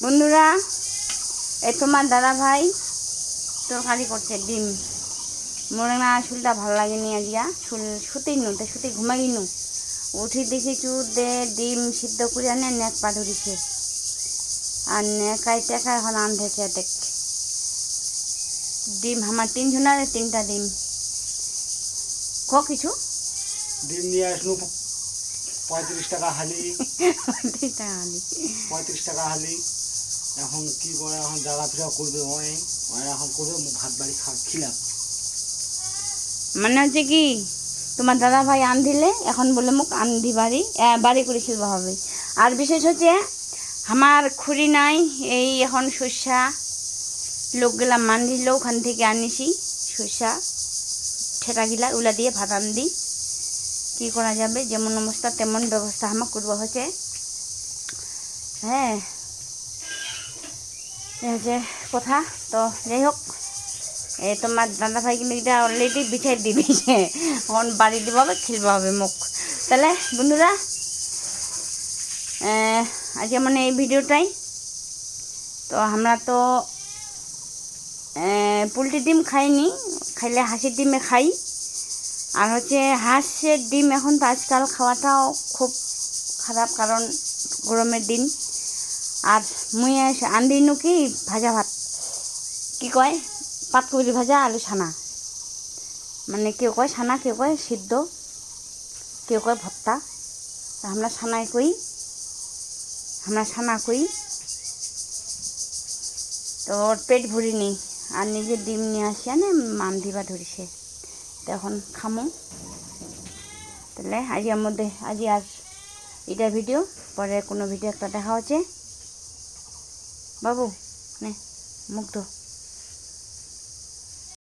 বন্ধুরা, এই তোমার দাদা ভাই তরকারি করছে ডিম। মোরে না শুলটা ভাল লাগেনি আজিয়া, শুতেই নু তো শুতে ঘুমাই নু উঠি দেখি দে ডিম সিদ্ধ করে আনে নেক পা ধরিছে আর নেকাই টেকা এখন আনতেছে দেখ ডিম আমার 3 জনের 3টা ডিম কিছু ডিম নিয়ে আসলো 35 টাকা হালি 35 টাকা হালি 35 টাকা হালি। এখন কি করে এখন জায়গা ফিরা করবে ওই এখন করবে ভাত বাড়ি খিলাম মানে হচ্ছে কি তোমার দাদা ভাই আন দিলে এখন বলে মুখ আন্ধি বাড়ি করে খেলবা হবে। আর বিশেষ হচ্ছে আমার খুঁড়ি নাই এই এখন সর্ষা লোক গেলাম মান দিল ওখান থেকে আনিছি সর্ষা ঠেটা গিলা ওলা দিয়ে ভাত আন দিই। কী করা যাবে, যেমন অবস্থা তেমন ব্যবস্থা আমার করবো হচ্ছে। হ্যাঁ এই হচ্ছে কথা। তো যাই হোক, তোমার দাদা ভাই কিন্তু এটা অলরেডি বিছাই দিয়ে দিয়েছে, এখন বাড়ি দিব হবে খেলবা হবে মুখ। তাহলে বন্ধুরা আজকে মানে এই ভিডিওটাই তো আমরা তো পোলট্রি ডিম খাইনি, খাইলে হাঁসের ডিমে খাই। আর হচ্ছে হাঁসের ডিম এখন তো আজকাল খাওয়াটাও খুব খারাপ, কারণ গরমের দিন। আর মুই আন্দিনু কি ভাজা ভাত কি কয় পাতকপি ভাজা আলু ছানা, মানে কেউ কয় ছানা কেউ কয় সিদ্ধ কেউ কয় ভর্তা। আমরা ছানা কই তো ওর পেট ভরিনি আর নিজে ডিম নিয়ে আসি আনে মান দিবা ধরিছে তো এখন খামো। তাহলে আজ এটা ভিডিও, পরে কোনো ভিডিও একটা দেখা হচ্ছে। বাবু নে মুখ ধো।